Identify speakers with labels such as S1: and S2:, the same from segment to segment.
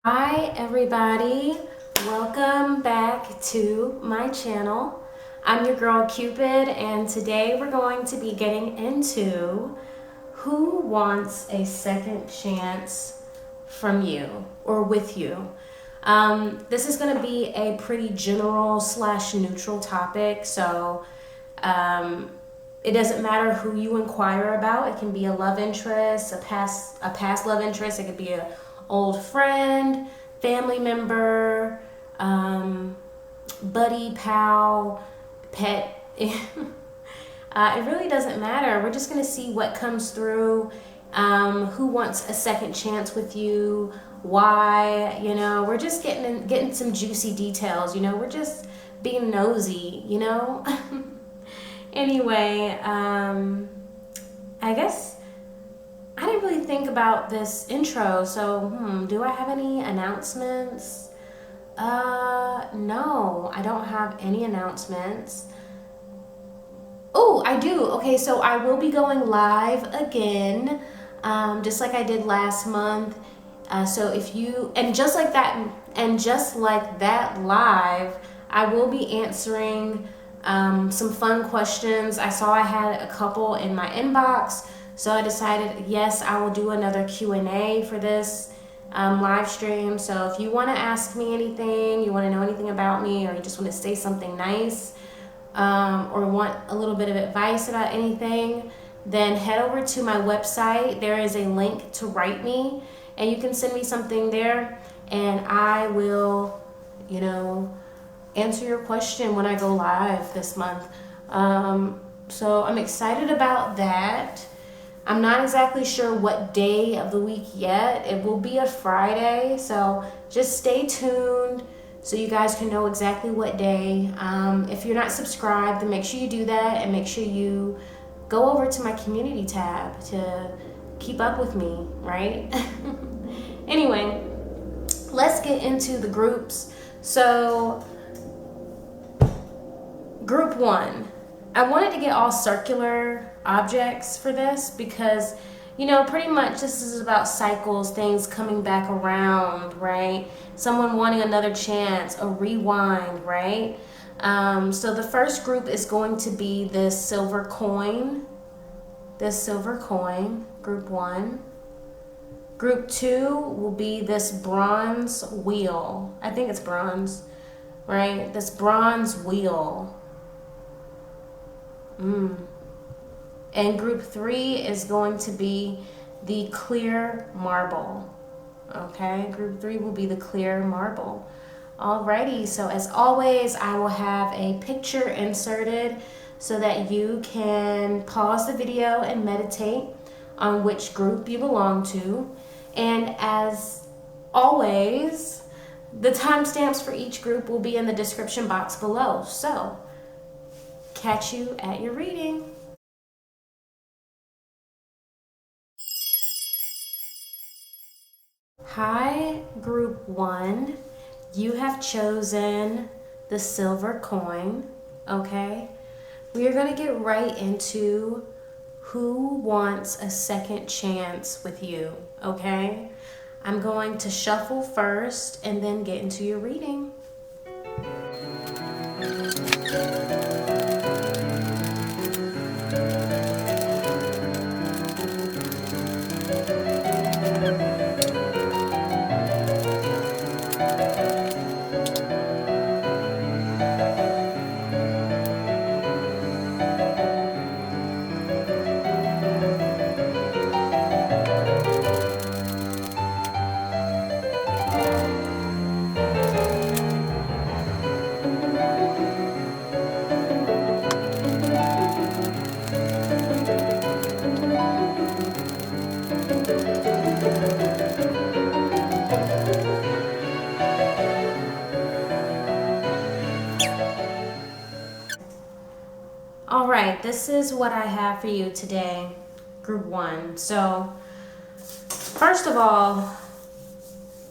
S1: Hi everybody, welcome back to my channel. I'm your girl Cupid, and today we're going to be getting into who wants a second chance from you or with you. This is going to be a pretty general / neutral topic, so it doesn't matter who you inquire about. It can be a love interest, a past love interest. It could be a old friend, family member, buddy, pal, pet. It really doesn't matter. We're just going to see what comes through, who wants a second chance with you, why, we're just getting some juicy details, we're just being nosy, Anyway, I guess I didn't really think about this intro, so do I have any announcements? No, I don't have any announcements. Oh, I do. Okay, so I will be going live again, just like I did last month. So if you, and just like that live, I will be answering some fun questions. I saw I had a couple in my inbox. So I decided, yes, I will do another Q&A for this live stream. So if you want to ask me anything, you want to know anything about me, or you just want to say something nice, or want a little bit of advice about anything, then head over to my website. There is a link to write me, and you can send me something there, and I will, answer your question when I go live this month. So I'm excited about that. I'm not exactly sure what day of the week yet. It will be a Friday, so just stay tuned so you guys can know exactly what day. If you're not subscribed, then make sure you do that, and make sure you go over to my community tab to keep up with me, right? Anyway, let's get into the groups. So, group 1. I wanted to get all circular objects for this because, pretty much this is about cycles, things coming back around, right? Someone wanting another chance, a rewind, right? So the first group is going to be this silver coin, group 1. Group 2 will be this bronze wheel. I think it's bronze, right? This bronze wheel. And group 3 is going to be the clear marble. Okay, group 3 will be the clear marble. Alrighty, so as always, I will have a picture inserted so that you can pause the video and meditate on which group you belong to. And as always, the timestamps for each group will be in the description box below. So, catch you at your reading. Hi, group 1. You have chosen the silver coin, okay? We are going to get right into who wants a second chance with you, okay? I'm going to shuffle first and then get into your reading. All right, this is what I have for you today, group 1. So, first of all,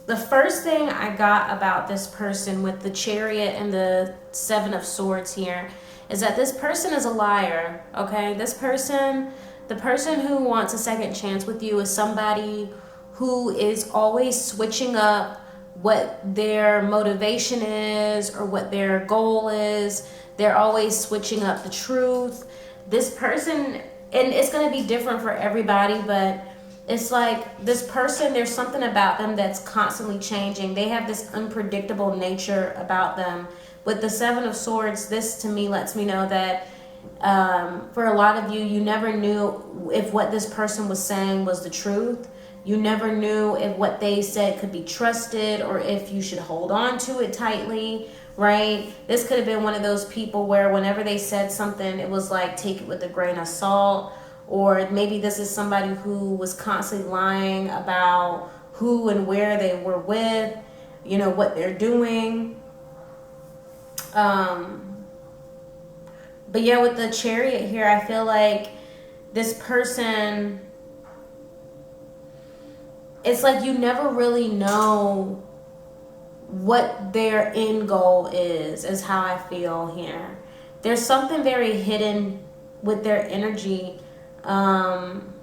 S1: the first thing I got about this person with the Chariot and the 7 of Swords here is that this person is a liar, okay? This person, the person who wants a second chance with you is somebody who is always switching up what their motivation is or what their goal is. They're always switching up the truth. This person, and it's going to be different for everybody, but it's like this person, there's something about them that's constantly changing. They have this unpredictable nature about them. With the Seven of Swords, this to me lets me know that for a lot of you, you never knew if what this person was saying was the truth. You never knew if what they said could be trusted or if you should hold on to it tightly, right? This could have been one of those people where whenever they said something, it was like, take it with a grain of salt. Or maybe this is somebody who was constantly lying about who and where they were with, you know, what they're doing. But yeah, with the Chariot here, I feel like this person, it's like you never really know what their end goal is how I feel here. There's something very hidden with their energy. I'm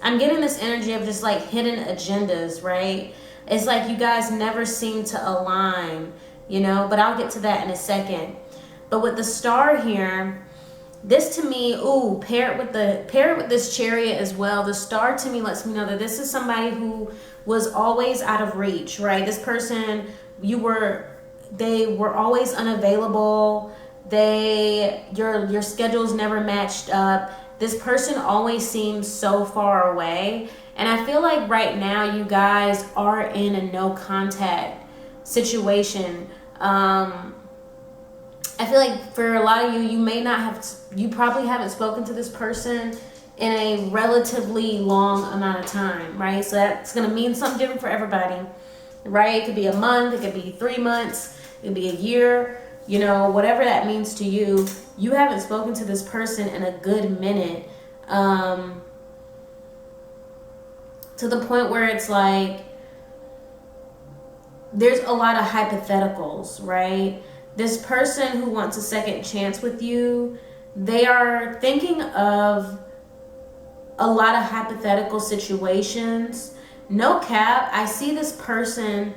S1: getting this energy of just like hidden agendas, right? It's like you guys never seem to align, you know, but I'll get to that in a second. But with the Star here, this to me, pair it with this Chariot as well. The Star to me lets me know that this is somebody who was always out of reach, right? This person, they were always unavailable. Your schedules never matched up. This person always seems so far away. And I feel like right now you guys are in a no contact situation. I feel like for a lot of you, you probably haven't spoken to this person in a relatively long amount of time, right? So that's going to mean something different for everybody, right? It could be a month, it could be 3 months, it could be a year, you know, whatever that means to you. You haven't spoken to this person in a good minute, to the point where it's like there's a lot of hypotheticals, right? This person who wants a second chance with you, they are thinking of a lot of hypothetical situations. No cap, I see this person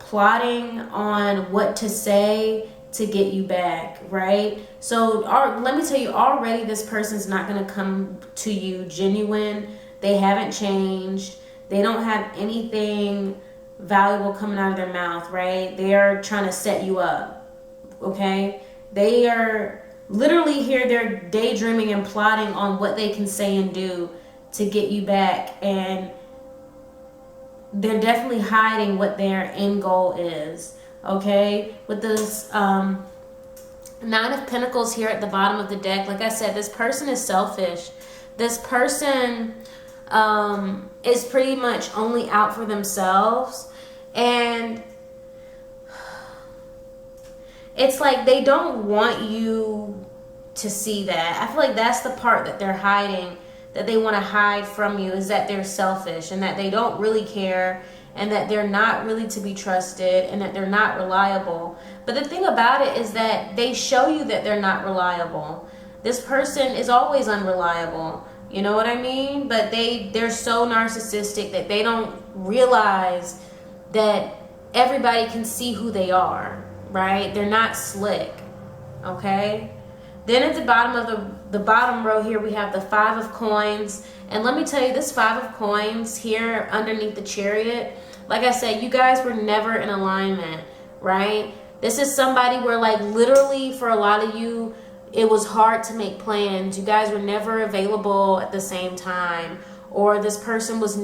S1: plotting on what to say to get you back, right? So let me tell you, already this person's not going to come to you genuine. They haven't changed. They don't have anything valuable coming out of their mouth, right? They are trying to set you up. Okay, they are literally here, they're daydreaming and plotting on what they can say and do to get you back, and they're definitely hiding what their end goal is. Okay, with this Nine of Pentacles here at the bottom of the deck, like I said, this person is selfish. This person is pretty much only out for themselves, and it's like they don't want you to see that. I feel like that's the part that they're hiding, that they want to hide from you, is that they're selfish and that they don't really care and that they're not really to be trusted and that they're not reliable. But the thing about it is that they show you that they're not reliable. This person is always unreliable. You know what I mean? But they're so narcissistic that they don't realize that everybody can see who they are. Right? They're not slick. Okay? Then at the bottom of the bottom row here, we have the Five of Coins. And let me tell you, this Five of Coins here underneath the Chariot, like I said, you guys were never in alignment, right? This is somebody where, like, literally for a lot of you, it was hard to make plans. You guys were never available at the same time. Or this person was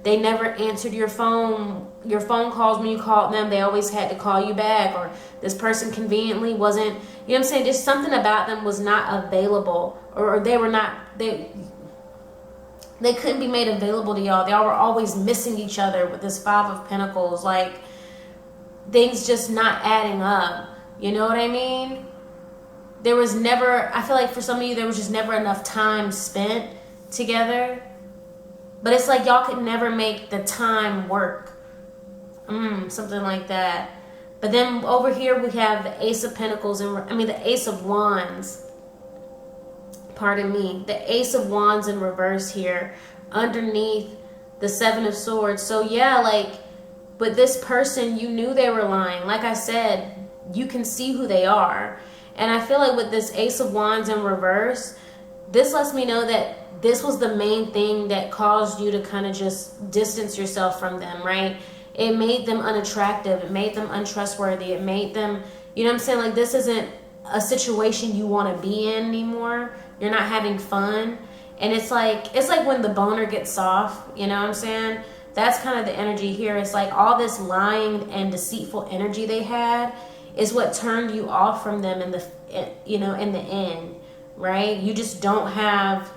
S1: they never answered your phone calls when you called them. They always had to call you back. Or this person conveniently wasn't, you know what I'm saying? Just something about them was not available. Or they were not, they couldn't be made available to y'all. They all were always missing each other with this Five of Pentacles. Like, things just not adding up. You know what I mean? There was never, I feel like for some of you, there was just never enough time spent together. But it's like y'all could never make the time work. Something like that. But then over here we have the Ace of Pentacles, the Ace of Wands. Pardon me. The Ace of Wands in reverse here underneath the Seven of Swords. So yeah, like, But this person, you knew they were lying. Like I said, you can see who they are. And I feel like with this Ace of Wands in reverse, this lets me know that this was the main thing that caused you to kind of just distance yourself from them, right? It made them unattractive. It made them untrustworthy. It made them, you know what I'm saying? Like, this isn't a situation you want to be in anymore. You're not having fun. And it's like when the boner gets soft, you know what I'm saying? That's kind of the energy here. It's like all this lying and deceitful energy they had is what turned you off from them in the, you know, in the end, right? You just don't have,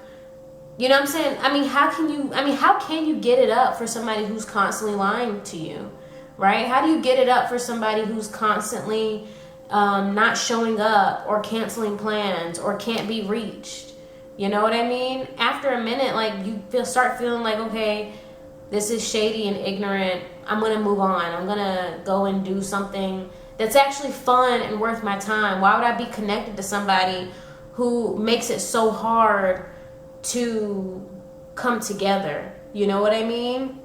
S1: you know what I'm saying? I mean, how can you get it up for somebody who's constantly lying to you, right? How do you get it up for somebody who's constantly not showing up or canceling plans or can't be reached? You know what I mean? After a minute, like, you start feeling like, okay, this is shady and ignorant. I'm going to move on. I'm going to go and do something that's actually fun and worth my time. Why would I be connected to somebody who makes it so hard to come together? You know what I mean?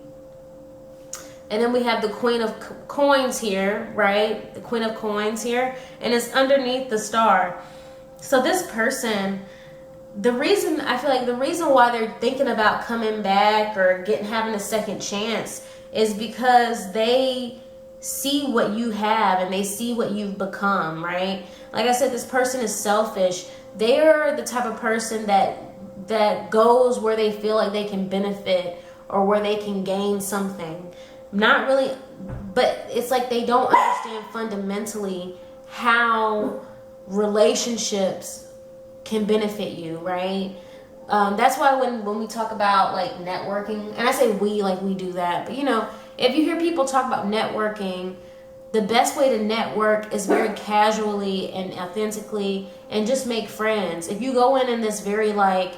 S1: And then we have the Queen of Coins here, right? The Queen of Coins here. And it's underneath the star. So this person, I feel like the reason why they're thinking about coming back or having a second chance is because they see what you have and they see what you've become, right? Like I said, this person is selfish. They're the type of person that goes where they feel like they can benefit or where they can gain something. Not really, but it's like they don't understand fundamentally how relationships can benefit you, right? That's why when we talk about like networking, and I say we, like we do that, but you know, if you hear people talk about networking, the best way to network is very casually and authentically and just make friends. If you go in this very like,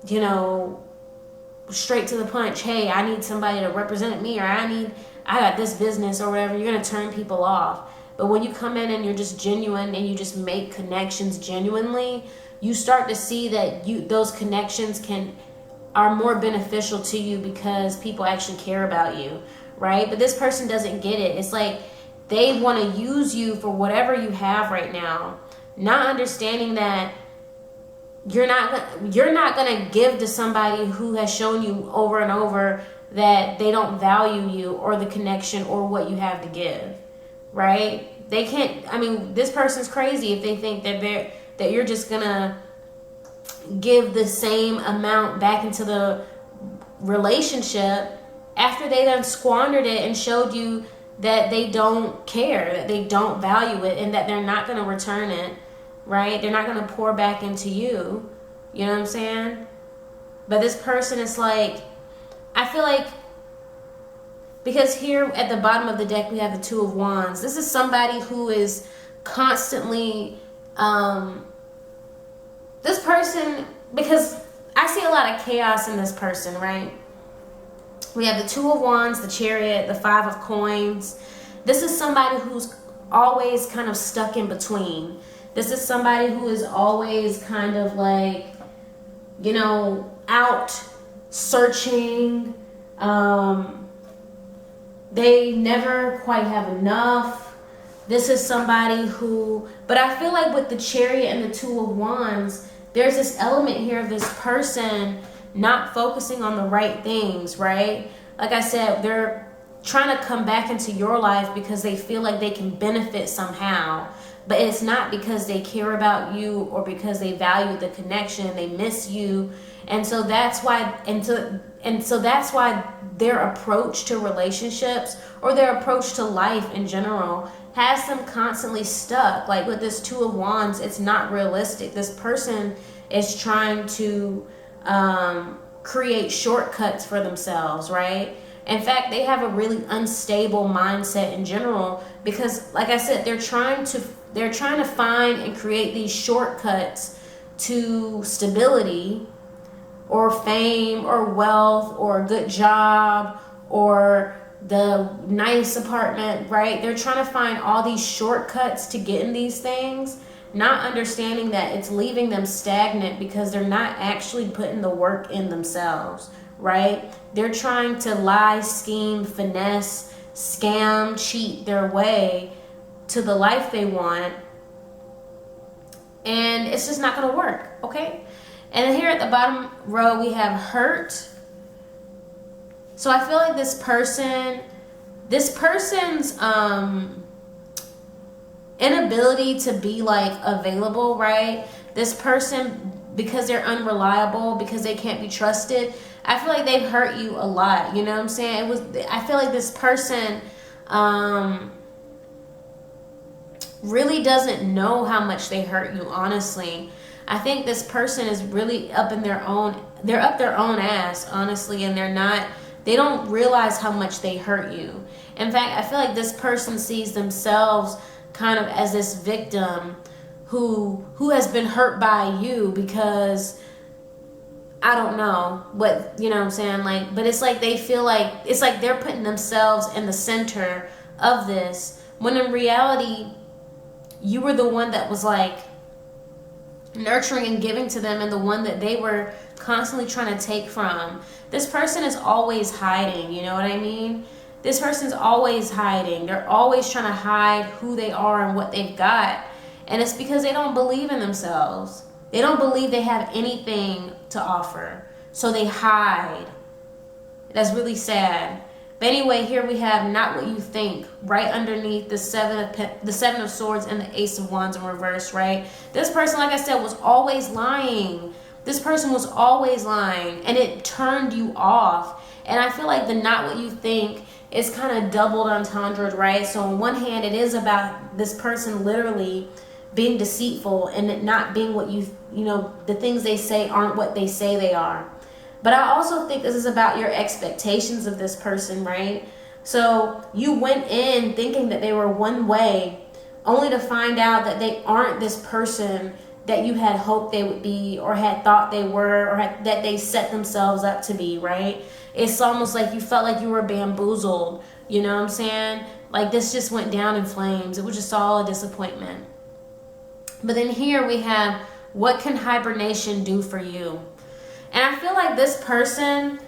S1: you know, straight to the punch, hey, I need somebody to represent me, or I got this business or whatever, you're going to turn people off. But when you come in and you're just genuine and you just make connections genuinely, you start to see that those connections are more beneficial to you because people actually care about you, right? But this person doesn't get it. It's like they want to use you for whatever you have right now, not understanding that you're not going to give to somebody who has shown you over and over that they don't value you or the connection or what you have to give, right? They can't. I mean, this person's crazy if they think that you're just going to give the same amount back into the relationship after they done squandered it and showed you that they don't care, that they don't value it, and that they're not going to return it, right? They're not going to pour back into you. You know what I'm saying? But this person is like, I feel like, because here at the bottom of the deck we have the Two of Wands. This is somebody who is constantly, this person, because I see a lot of chaos in this person, right? We have the Two of Wands, the Chariot, the Five of Coins. This is somebody who's always kind of stuck in between. This is somebody who is always kind of like, you know, out searching. They never quite have enough. This is somebody who, but I feel like with the Chariot and the Two of Wands, there's this element here of this person not focusing on the right things, right? Like I said, they're trying to come back into your life because they feel like they can benefit somehow. But it's not because they care about you or because they value the connection. They miss you. And so that's why, so that's why their approach to relationships or their approach to life in general has them constantly stuck. Like with this Two of Wands, it's not realistic. This person is trying to create shortcuts for themselves, right? In fact, they have a really unstable mindset in general because, like I said, they're trying to find and create these shortcuts to stability or fame or wealth or a good job or the nice apartment, right? They're trying to find all these shortcuts to get in these things, not understanding that it's leaving them stagnant because they're not actually putting the work in themselves, right? They're trying to lie, scheme, finesse scam, cheat their way to the life they want. And it's just not going to work, okay? And then here at the bottom row, we have hurt. So I feel like this person's inability to be like available, right? This person, because they're unreliable, because they can't be trusted, I feel like they've hurt you a lot. You know what I'm saying? I feel like this person really doesn't know how much they hurt you, honestly. I think this person is really up their own ass, honestly, and they don't realize how much they hurt you. In fact, I feel like this person sees themselves kind of as this victim who has been hurt by you, because I don't know what, you know what I'm saying? Like, but it's like they feel like, it's like they're putting themselves in the center of this, when in reality, you were the one that was like nurturing and giving to them, and the one that they were constantly trying to take from. This person is always hiding, you know what I mean? This person's always hiding. They're always trying to hide who they are and what they've got. And it's because they don't believe in themselves. They don't believe they have anything to offer. So they hide. That's really sad. But anyway, here we have not what you think, right underneath the seven of swords and the ace of wands in reverse, right? This person, like I said, was always lying. This person was always lying, and it turned you off. And I feel like the not what you think is kind of doubled entendre, right? So on one hand, it is about this person literally being deceitful and it not being what you know, the things they say aren't what they say they are. But I also think this is about your expectations of this person, right? So you went in thinking that they were one way, only to find out that they aren't this person that you had hoped they would be, or had thought they were, or that they set themselves up to be, right? It's almost like you felt like you were bamboozled, you know what I'm saying? Like this just went down in flames. It was just all a disappointment. But then here we have, what can hibernation do for you? And I feel like this person,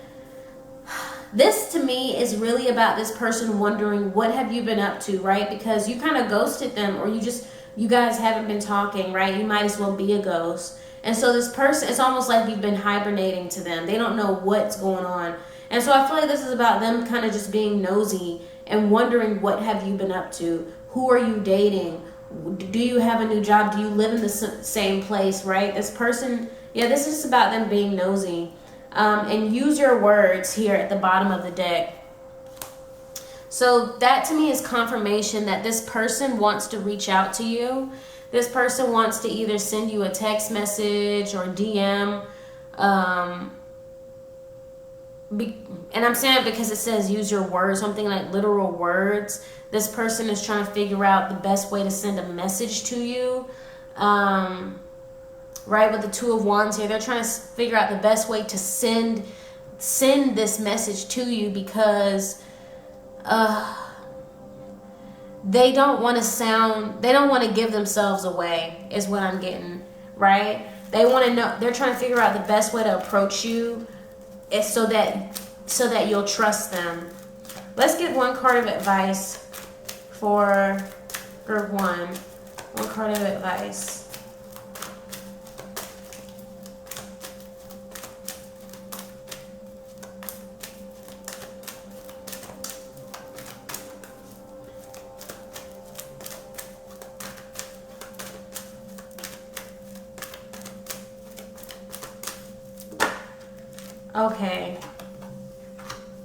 S1: this to me is really about this person wondering, what have you been up to, right? Because you kind of ghosted them, or you guys haven't been talking, right? You might as well be a ghost. And so this person, it's almost like you've been hibernating to them. They don't know what's going on. And so I feel like this is about them kind of just being nosy and wondering, what have you been up to? Who are you dating? Do you have a new job? Do you live in the same place, right? This person, yeah, this is about them being nosy. And use your words here at the bottom of the deck. So that to me is confirmation that this person wants to reach out to you. This person wants to either send you a text message or DM. And I'm saying it because it says use your words, something like literal words. This person is trying to figure out the best way to send a message to you. Right, with the Two of Wands here, they're trying to figure out the best way to send this message to you, because they don't want to give themselves away, is what I'm getting, right? They want to know, they're trying to figure out the best way to approach you so that you'll trust them. Let's get one card of advice for group one. One card of advice. Okay.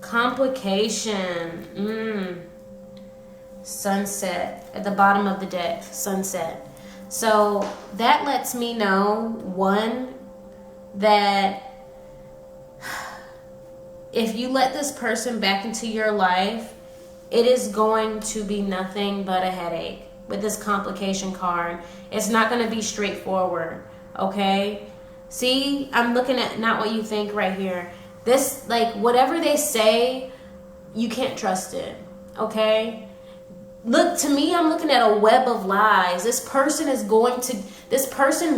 S1: Complication. Sunset at the bottom of the deck. Sunset. So that lets me know, one, that if you let this person back into your life, it is going to be nothing but a headache with this complication card. It's not going to be straightforward. Okay? See, I'm looking at not what you think right here. This, like, whatever they say, you can't trust it. Okay? Look, to me, I'm looking at a web of lies. This person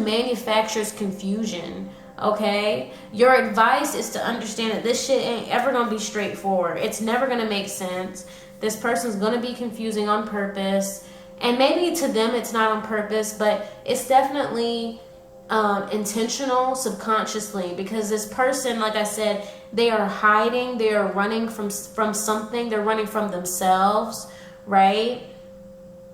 S1: manufactures confusion. Okay? Your advice is to understand that this shit ain't ever gonna be straightforward. It's never gonna make sense. This person's going to be confusing on purpose. And maybe to them it's not on purpose, but it's definitely intentional subconsciously, because this person, like I said, they are hiding, they are running from something, they're running from themselves, right?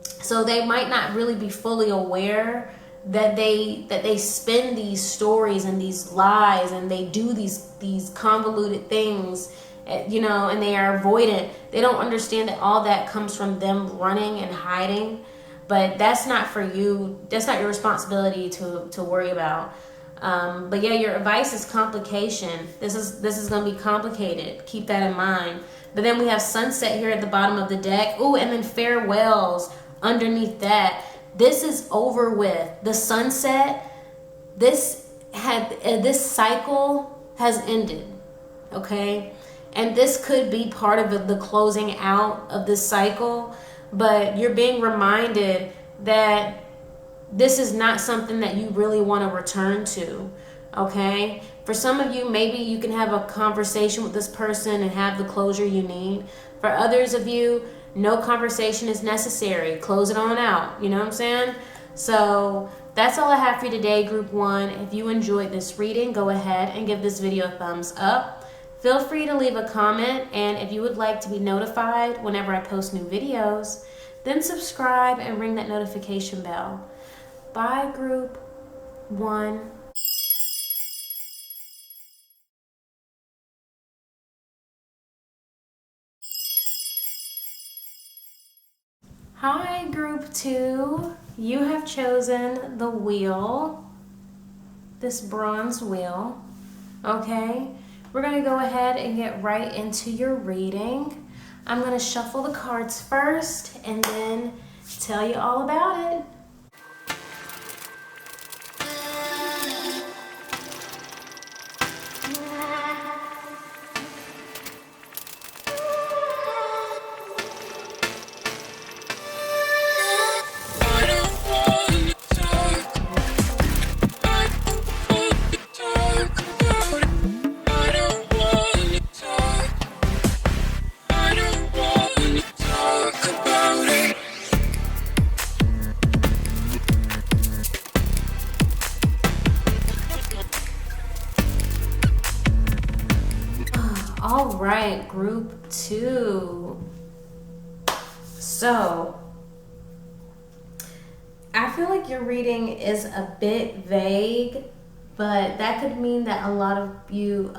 S1: So they might not really be fully aware that they spin these stories and these lies, and they do these convoluted things, you know, and they are avoidant. They don't understand that all that comes from them running and hiding. But that's not for you. That's not your responsibility to worry about. But yeah, your advice is complication. This is going to be complicated. Keep that in mind. But then we have sunset here at the bottom of the deck. Ooh, and then farewells underneath that. This is over with. The sunset, this cycle has ended. Okay? And this could be part of the closing out of this cycle. But you're being reminded that this is not something that you really want to return to, okay? For some of you, maybe you can have a conversation with this person and have the closure you need. For others of you, no conversation is necessary. Close it on out, you know what I'm saying? So that's all I have for you today, Group 1. If you enjoyed this reading, go ahead and give this video a thumbs up. Feel free to leave a comment, and if you would like to be notified whenever I post new videos, then subscribe and ring that notification bell. Bye, Group 1. Hi, Group 2. You have chosen the wheel, this bronze wheel, okay? We're going to go ahead and get right into your reading. I'm going to shuffle the cards first and then tell you all about it. All right, Group 2. So, I feel like your reading is a bit vague, but that could mean that a lot of you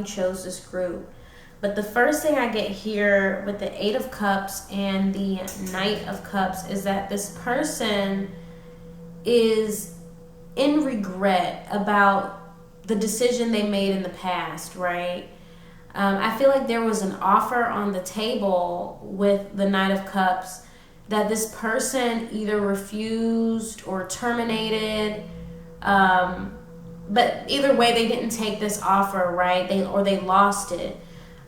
S1: chose this group. But the first thing I get here with the 8 of Cups and the Knight of Cups is that this person is in regret about the decision they made in the past, right? I feel like there was an offer on the table with the Knight of Cups that this person either refused or terminated. But either way, they didn't take this offer, right? They lost it.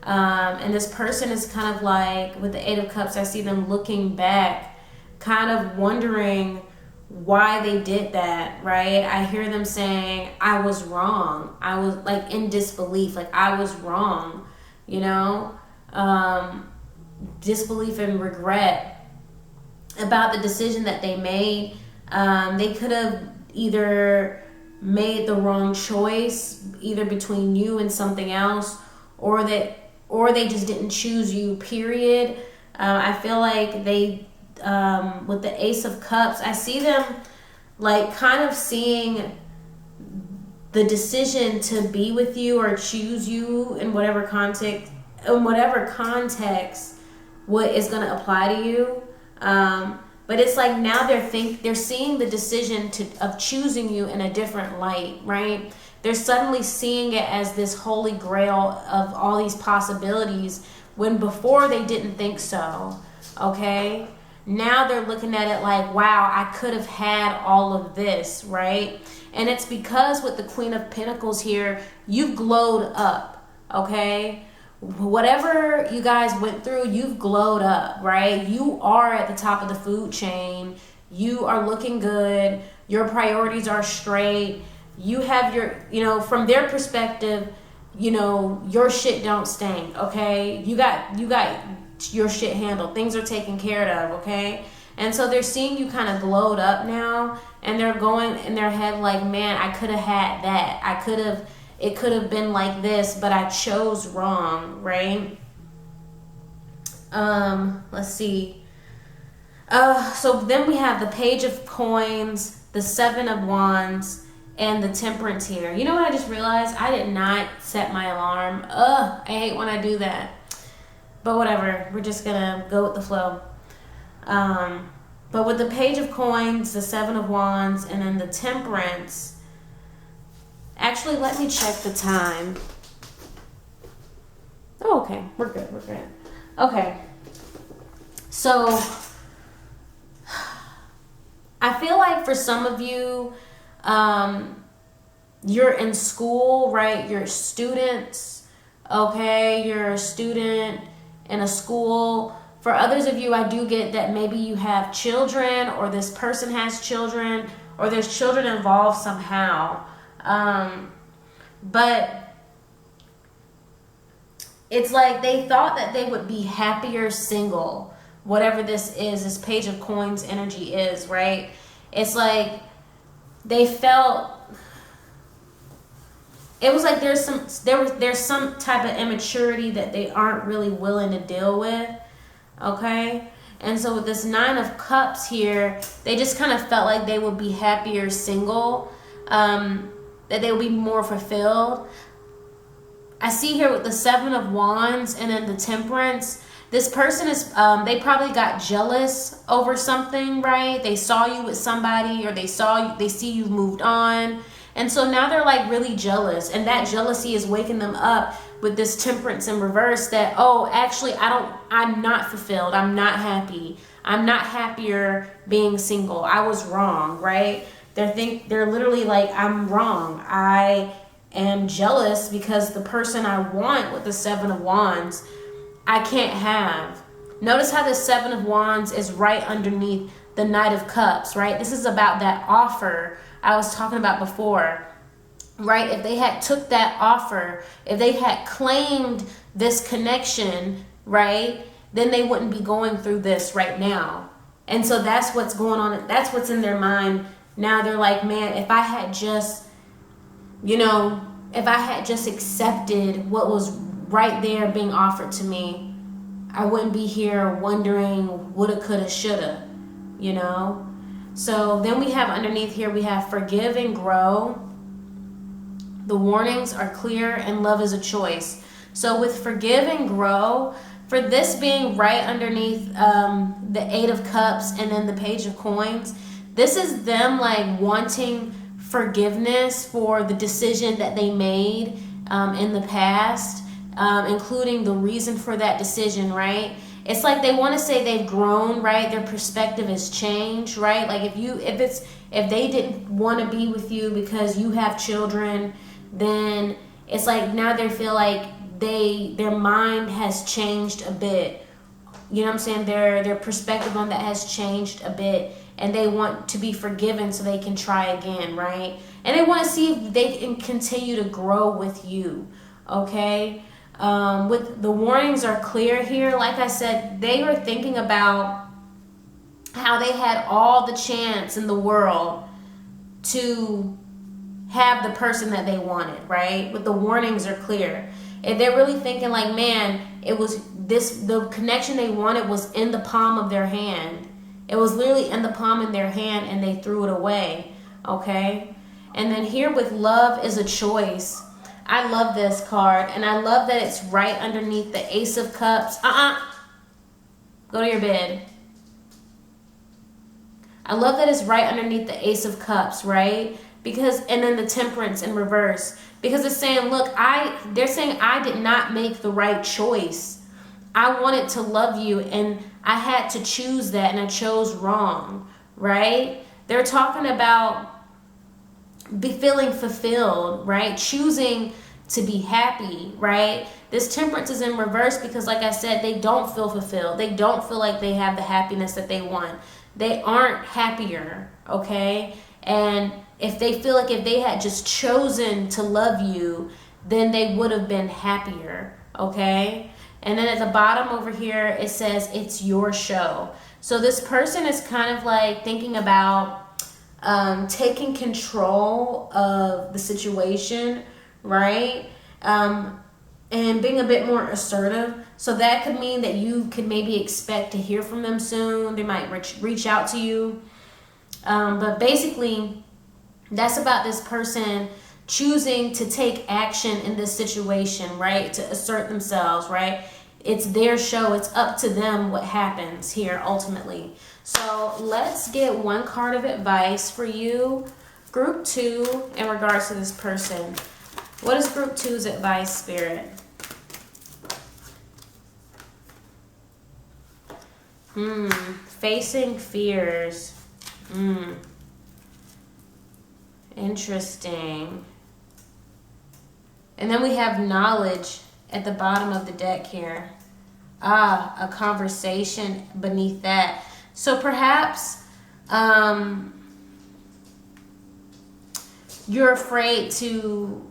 S1: And this person is kind of like, with the 8 of Cups, I see them looking back, kind of wondering why they did that, right? I hear them saying, I was wrong. I was like in disbelief, like I was wrong, you know? Disbelief and regret about the decision that they made. They could have either made the wrong choice, either between you and something else, or they just didn't choose you, period. I feel like they, with the Ace of Cups, I see them like kind of seeing the decision to be with you or choose you in whatever context, what is going to apply to you. But it's like now they're seeing the decision of choosing you in a different light, right? They're suddenly seeing it as this holy grail of all these possibilities when before they didn't think so, okay? Now they're looking at it like, wow, I could have had all of this, right? And it's because with the Queen of Pentacles here, you've glowed up, okay? Whatever you guys went through, you've glowed up, right? You are at the top of the food chain. You are looking good. Your priorities are straight. You have your, from their perspective, your shit don't stink, okay? You got your shit handled. Things are taken care of, okay? And so they're seeing you kind of glowed up now, and they're going in their head like, man, I could have had that. It could have been like this, but I chose wrong, right? Let's see. So then we have the Page of Coins, the Seven of Wands, and the Temperance here. You know what I just realized? I did not set my alarm. I hate when I do that. But whatever. We're just gonna go with the flow. But with the Page of Coins, the Seven of Wands, and then the Temperance. Actually, let me check the time. Oh, okay. We're good. Okay. So, I feel like for some of you, you're in school, right? You're students, okay? You're a student in a school. For others of you, I do get that maybe you have children, or this person has children, or there's children involved somehow. But it's like they thought that they would be happier single, whatever this Page of Coins energy is, right? It's like they felt, it was like there's some type of immaturity that they aren't really willing to deal with, okay? And so with this Nine of Cups here, they just kind of felt like they would be happier single, that they would be more fulfilled. I see here with the Seven of Wands and then the Temperance, this person is, they probably got jealous over something, right? They saw you with somebody, or they see you moved on. And so now they're like really jealous, and that jealousy is waking them up with this Temperance in reverse that, oh, actually, I'm not fulfilled. I'm not happy. I'm not happier being single. I was wrong, right? They're literally like, I'm wrong. I am jealous because the person I want with the Seven of Wands, I can't have. Notice how the Seven of Wands is right underneath the Knight of Cups, right? This is about that offer I was talking about before, right? If they had took that offer, if they had claimed this connection, right, then they wouldn't be going through this right now. And so that's what's going on. That's what's in their mind. Now they're like, man, if I had just, if I had just accepted what was right there being offered to me, I wouldn't be here wondering woulda, coulda, shoulda, So then we have underneath here, we have Forgive and Grow. The warnings are clear, and love is a choice. So with Forgive and Grow, for this being right underneath the Eight of Cups and then the Page of Coins, this is them like wanting forgiveness for the decision that they made in the past, including the reason for that decision, right? It's like they want to say they've grown, right? Their perspective has changed, right? Like if they didn't want to be with you because you have children, then it's like now they feel like their mind has changed a bit. You know what I'm saying? Their perspective on that has changed a bit, and they want to be forgiven so they can try again, right? And they want to see if they can continue to grow with you, okay? With the warnings are clear here. Like I said, they were thinking about how they had all the chance in the world to have the person that they wanted, right? With the warnings are clear. And they're really thinking like, man, the connection they wanted was in the palm of their hand. It was literally in the palm of their hand, and they threw it away, okay? And then here with Love is a Choice. I love this card, and I love that it's right underneath the Ace of Cups. Go to your bed. I love that it's right underneath the Ace of Cups, right? And then the Temperance in reverse. Because it's saying, look, they're saying I did not make the right choice. I wanted to love you, and I had to choose that, and I chose wrong, right? They're talking about feeling fulfilled, right? Choosing to be happy, right? This Temperance is in reverse because, like I said, they don't feel fulfilled. They don't feel like they have the happiness that they want. They aren't happier, okay? And if they feel like if they had just chosen to love you, then they would have been happier, okay? And then at the bottom over here, it says it's your show. So this person is kind of like thinking about taking control of the situation, right? And being a bit more assertive. So that could mean that you could maybe expect to hear from them soon. They might reach out to you. But basically, that's about this person choosing to take action in this situation, right? To assert themselves, right? It's their show. It's up to them what happens here ultimately. So let's get one card of advice for you, Group 2, in regards to this person. What is Group 2's advice, Spirit? Facing fears. Interesting. And then we have knowledge at the bottom of the deck here. A conversation beneath that. So perhaps you're afraid to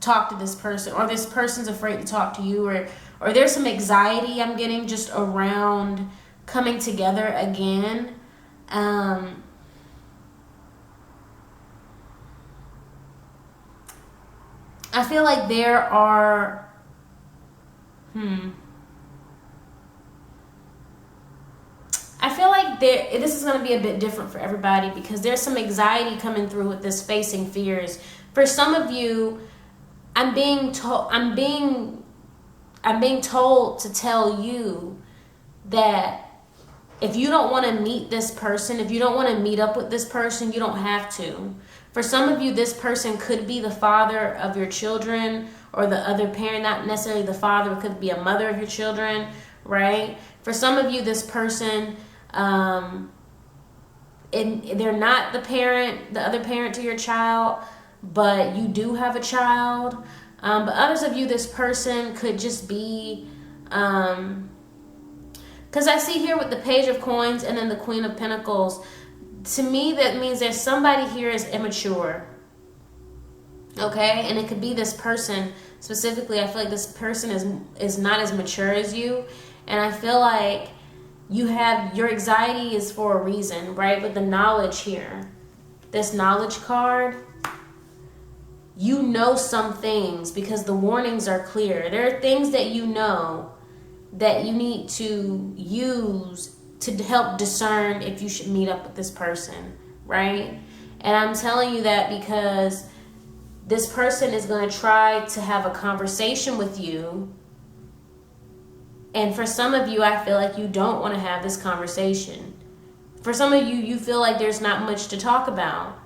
S1: talk to this person, or this person's afraid to talk to you, or there's some anxiety I'm getting just around coming together again. I feel like there are I feel like this is going to be a bit different for everybody, because there's some anxiety coming through with this facing fears. For some of you, I'm being told to tell you that if you don't want to meet this person, if you don't want to meet up with this person, you don't have to. For some of you, this person could be the father of your children, or the other parent, not necessarily the father, it could be a mother of your children, right? For some of you, this person, and they're not the parent, the other parent to your child, but you do have a child. But others of you, this person could just be, because I see here with the Page of Coins and then the Queen of Pentacles, to me that means that somebody here is immature. Okay, and it could be this person specifically. I feel like this person is not as mature as you, and I feel like your anxiety is for a reason, right? But the knowledge here, this knowledge card, you know some things because the warnings are clear. There are things that you know that you need to use to help discern if you should meet up with this person, right? And I'm telling you that because this person is going to try to have a conversation with you. And for some of you, I feel like you don't want to have this conversation. For some of you, you feel like there's not much to talk about.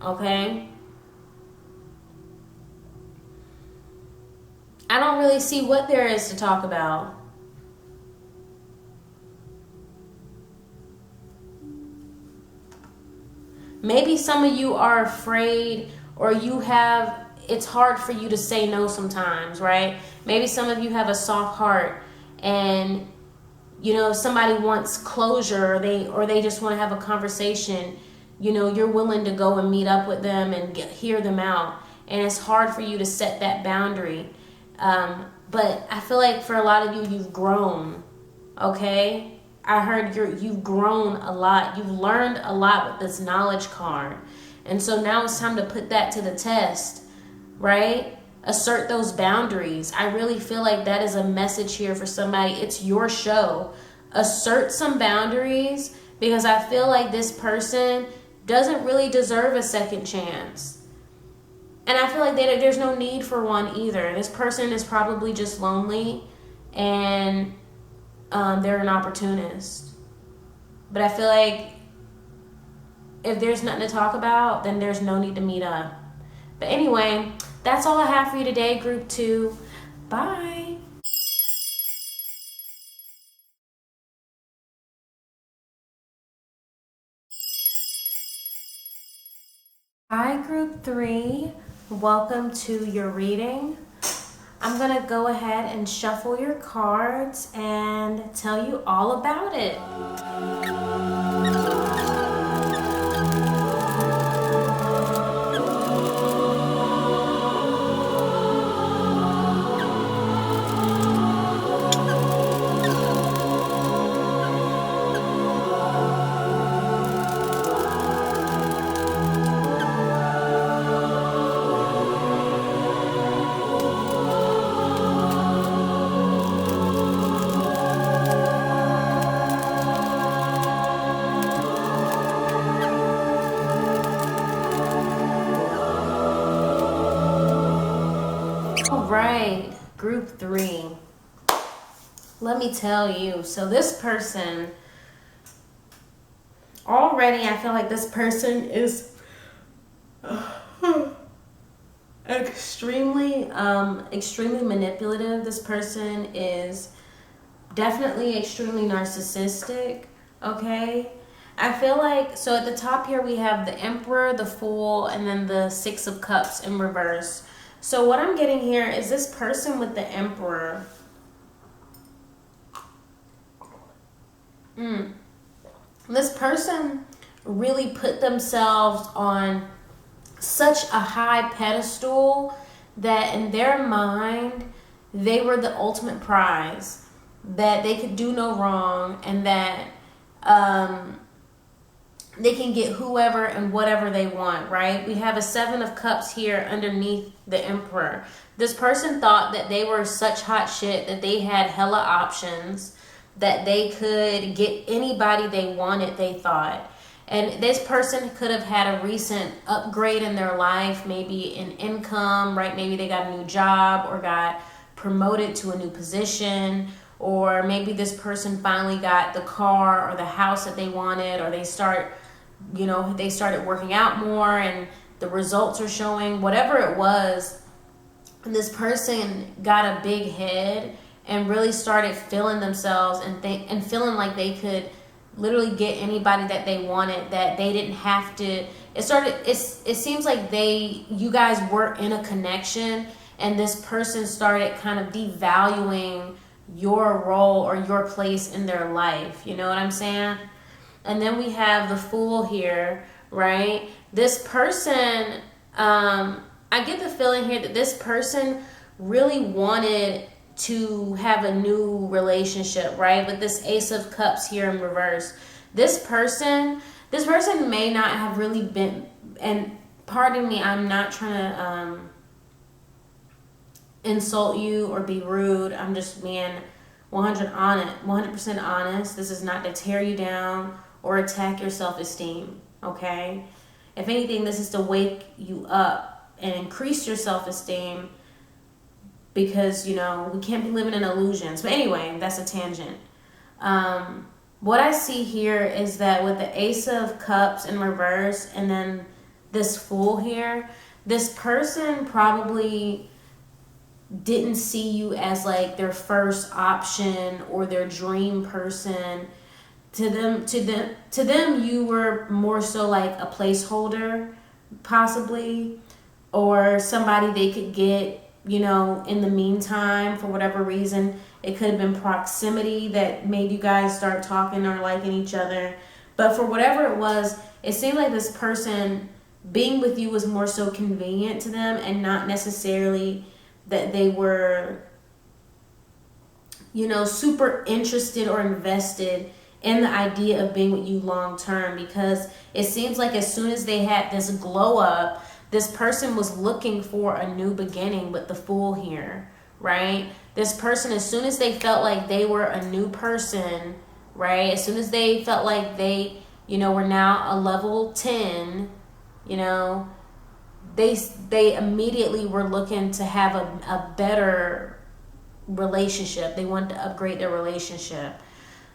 S1: Okay? I don't really see what there is to talk about. Maybe some of you are afraid, or it's hard for you to say no sometimes, right? Maybe some of you have a soft heart, and if somebody wants closure, or they just want to have a conversation, you're willing to go and meet up with them and hear them out. And it's hard for you to set that boundary. But I feel like for a lot of you, you've grown, okay? I heard you've grown a lot. You've learned a lot with this knowledge card. And so now it's time to put that to the test, right? Assert those boundaries. I really feel like that is a message here for somebody. It's your show. Assert some boundaries, because I feel like this person doesn't really deserve a second chance. And I feel like there's no need for one either. This person is probably just lonely, and they're an opportunist. But I feel like if there's nothing to talk about, then there's no need to meet up. But anyway, that's all I have for you today, Group 2. Bye. Hi, Group 3. Welcome to your reading. I'm going to go ahead and shuffle your cards and tell you all about it. right, group 3. Let me tell you. So this person, already I feel like this person is extremely manipulative. This person is definitely extremely narcissistic, okay? I feel like, so at the top here we have the Emperor, the Fool, and then the Six of Cups in reverse. So what I'm getting here is this person with the Emperor. This person really put themselves on such a high pedestal that in their mind, they were the ultimate prize, that they could do no wrong, and that they can get whoever and whatever they want, right? We have a Seven of Cups here underneath the Emperor. This person thought that they were such hot shit that they had hella options, that they could get anybody they wanted, they thought. And this person could have had a recent upgrade in their life, maybe in income, right? Maybe they got a new job or got promoted to a new position, or maybe this person finally got the car or the house that they wanted, or they started working out more and the results are showing. Whatever it was, this person got a big head and really started feeling themselves and feeling like they could literally get anybody that they wanted, that they didn't have to. It seems like you guys were in a connection, and this person started kind of devaluing your role or your place in their life. You know what I'm saying? And then we have the Fool here, right? This person, I get the feeling here that this person really wanted to have a new relationship, right? With this Ace of Cups here in reverse. This person may not have really been, and pardon me, I'm not trying to insult you or be rude. I'm just being 100% honest. This is not to tear you down or attack your self-esteem, okay? If anything, this is to wake you up and increase your self-esteem, because, we can't be living in illusions. But anyway, that's a tangent. What I see here is that with the Ace of Cups in reverse and then this Fool here, this person probably didn't see you as like their first option or their dream person. To them, you were more so like a placeholder, possibly, or somebody they could get, in the meantime, for whatever reason. It could have been proximity that made you guys start talking or liking each other. But for whatever it was, it seemed like this person being with you was more so convenient to them, and not necessarily that they were, super interested or invested in the idea of being with you long term. Because it seems like as soon as they had this glow up, this person was looking for a new beginning with the Fool here, right? This person, as soon as they felt like they were a new person, right? As soon as they felt like they, were now a level 10, they immediately were looking to have a better relationship. They wanted to upgrade their relationship.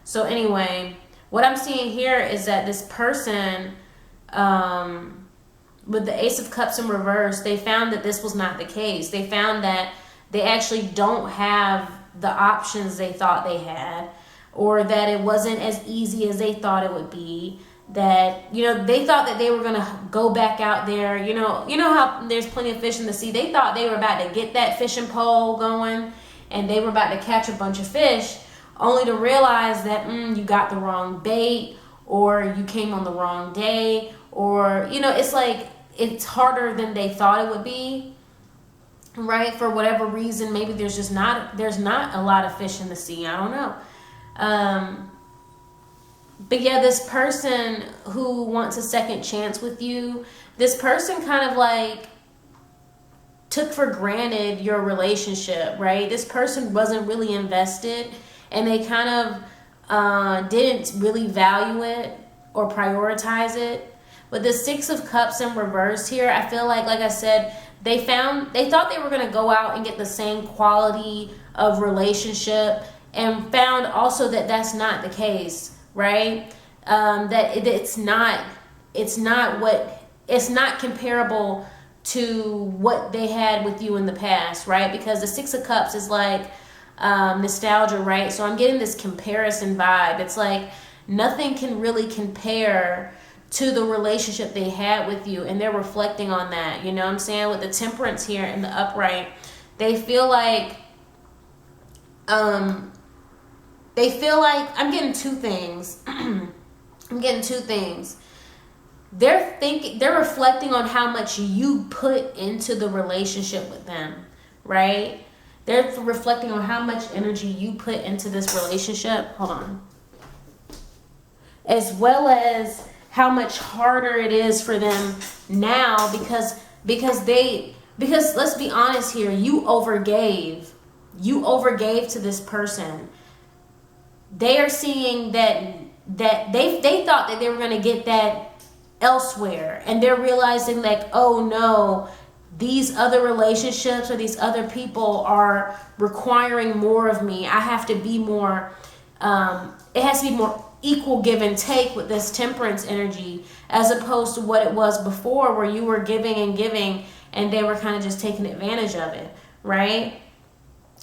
S1: So anyway, what I'm seeing here is that this person, with the Ace of Cups in reverse, they found that this was not the case. They found that they actually don't have the options they thought they had, or that it wasn't as easy as they thought it would be. That, they thought that they were going to go back out there. You know how there's plenty of fish in the sea. They thought they were about to get that fishing pole going and they were about to catch a bunch of fish, only to realize that you got the wrong bait, or you came on the wrong day, or, it's like it's harder than they thought it would be, right? For whatever reason, maybe there's not a lot of fish in the sea. I don't know. But yeah, this person who wants a second chance with you, this person kind of like took for granted your relationship, right? This person wasn't really invested, and they kind of didn't really value it or prioritize it. With the Six of Cups in reverse here, I feel like I said, they thought they were going to go out and get the same quality of relationship, and found also that that's not the case, right? That it's not comparable to what they had with you in the past, right? Because the Six of Cups is like nostalgia, right? So I'm getting this comparison vibe. It's like nothing can really compare to the relationship they had with you, and they're reflecting on that. You know what I'm saying? With the Temperance here in the upright, they feel like I'm getting two things. They're reflecting on how much you put into the relationship with them, right? They're reflecting on how much energy you put into this relationship. Hold on. As well as how much harder it is for them now because let's be honest here, you overgave to this person. They are seeing that they thought that they were going to get that elsewhere, and they're realizing like, oh no, these other relationships or these other people are requiring more of me. I have to be more it has to be more equal give and take with this Temperance energy, as opposed to what it was before, where you were giving and giving and they were kind of just taking advantage of it, right?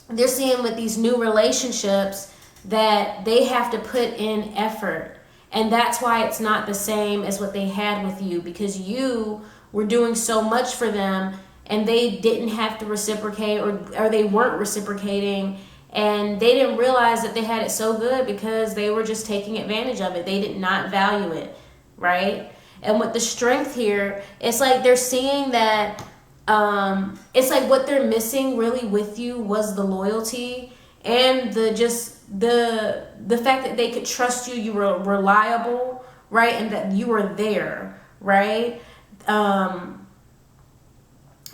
S1: They're seeing with these new relationships that they have to put in effort, and that's why it's not the same as what they had with you, because you were doing so much for them and they didn't have to reciprocate, or they weren't reciprocating, and they didn't realize that they had it so good because they were just taking advantage of it. They did not value it, right? And with the Strength here, it's like they're seeing that it's like what they're missing really with you was the loyalty and the fact that they could trust you. You were reliable, right? And that you were there, right?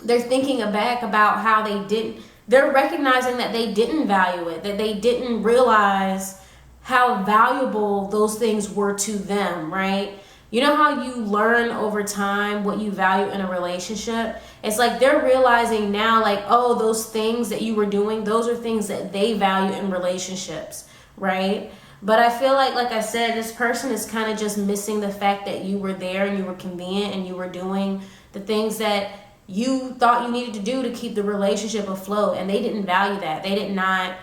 S1: They're thinking back about how they're recognizing that they didn't value it, that they didn't realize how valuable those things were to them, right? You know how you learn over time what you value in a relationship? It's like they're realizing now, like, oh, those things that you were doing, those are things that they value in relationships, right? But I feel like I said, this person is kind of just missing the fact that you were there and you were convenient and you were doing the things that you thought you needed to do to keep the relationship afloat, and they didn't value that. They did not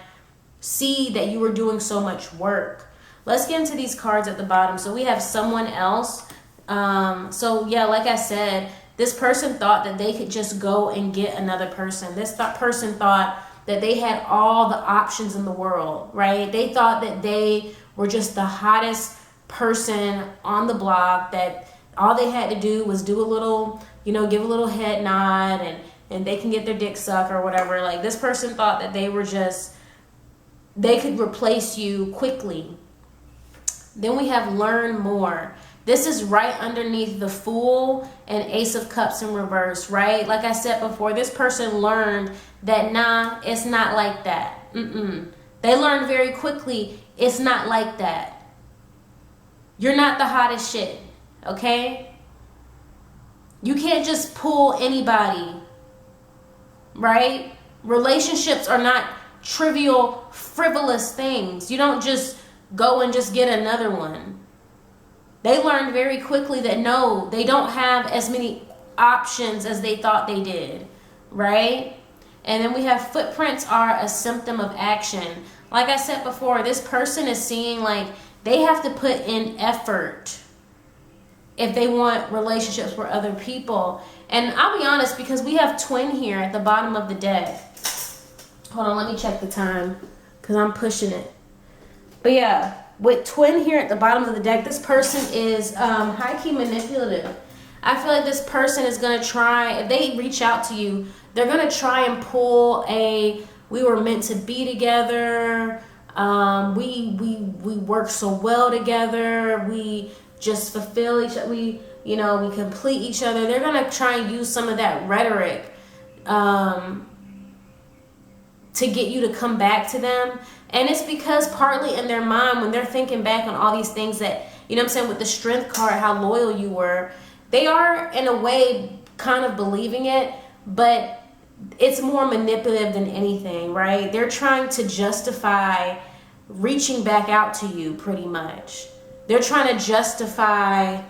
S1: see that you were doing so much work. Let's get into these cards at the bottom. So we have someone else. So yeah, like I said, this person thought that they could just go and get another person. This person thought that they had all the options in the world, right? They thought that they were just the hottest person on the block, that all they had to do was do a little, give a little head nod and they can get their dick sucked or whatever. Like, this person thought that they could replace you quickly. Then we have Learn More. This is right underneath the Fool and Ace of Cups in reverse, right? Like I said before, this person learned that, nah, it's not like that. They learned very quickly, it's not like that. You're not the hottest shit, okay? You can't just pull anybody, right? Relationships are not trivial, frivolous things. You don't just go and just get another one. They learned very quickly that no, they don't have as many options as they thought they did, right? And then we have Footprints are a symptom of action. Like I said before, this person is seeing like they have to put in effort if they want relationships with other people. And I'll be honest, because we have Twin here at the bottom of the deck. Hold on, let me check the time because I'm pushing it. But yeah, with Twin here at the bottom of the deck, this person is high-key manipulative. I feel like this person is going to try, if they reach out to you, they're going to try and pull we were meant to be together, we work so well together, we just fulfill each other, we complete each other. They're going to try and use some of that rhetoric to get you to come back to them. And it's because partly in their mind, when they're thinking back on all these things that, with the Strength card, how loyal you were, they are in a way kind of believing it, but it's more manipulative than anything, right? They're trying to justify reaching back out to you, pretty much. They're trying to justify,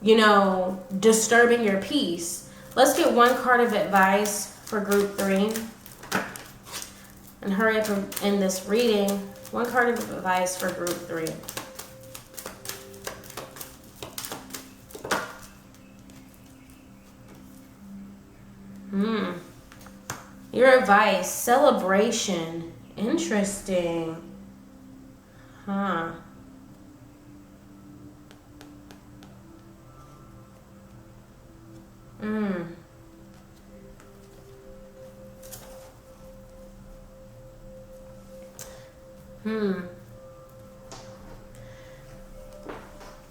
S1: you know, disturbing your peace. Let's get one card of advice for group 3. And hurry up and end this reading. One card of advice for group 3. Your advice, celebration. Interesting. Huh.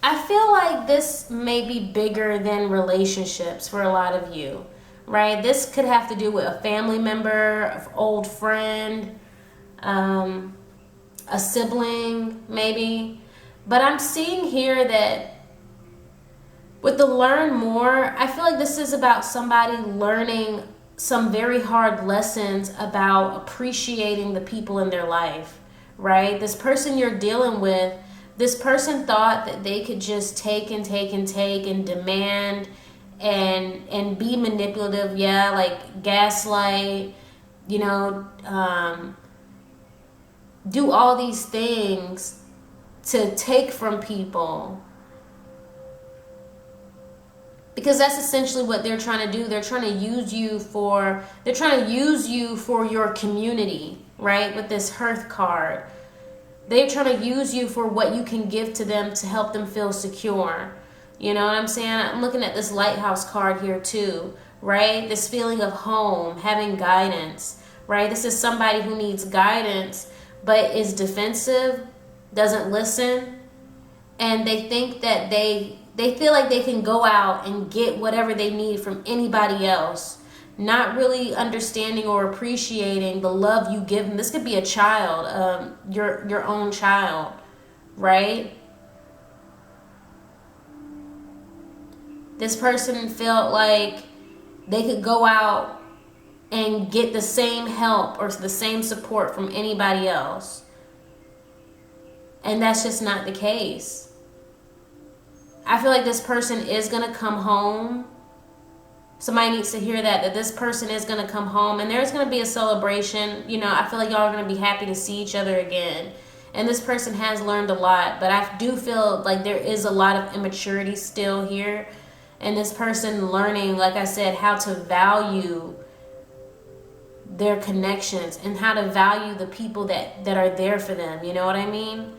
S1: I feel like this may be bigger than relationships for a lot of you, right? This could have to do with a family member, an old friend, a sibling, maybe. But I'm seeing here that with the learn more, I feel like this is about somebody learning some very hard lessons about appreciating the people in their life, right? This person you're dealing with, this person thought that they could just take and take and take and demand and be manipulative, yeah, like gaslight, you know, do all these things to take from people. Because that's essentially what they're trying to do. They're trying to use you for your community, right? With this Hearth card. They're trying to use you for what you can give to them to help them feel secure. You know what I'm saying? I'm looking at this Lighthouse card here too, right? This feeling of home, having guidance, right? This is somebody who needs guidance, but is defensive, doesn't listen, and they think that they feel like they can go out and get whatever they need from anybody else, not really understanding or appreciating the love you give them. This could be a child, your own child, right? This person felt like they could go out and get the same help or the same support from anybody else. And that's just not the case. I feel like this person is going to come home. Somebody needs to hear that this person is going to come home and there's going to be a celebration. You know, I feel like y'all are going to be happy to see each other again. And this person has learned a lot, but I do feel like there is a lot of immaturity still here. And this person learning, like I said, how to value their connections and how to value the people that are there for them. You know what I mean?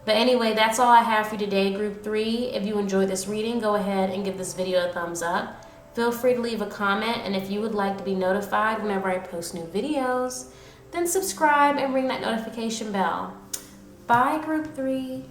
S1: But anyway, that's all I have for you today, Group 3. If you enjoyed this reading, go ahead and give this video a thumbs up. Feel free to leave a comment, and if you would like to be notified whenever I post new videos, then subscribe and ring that notification bell. Bye, Group 3.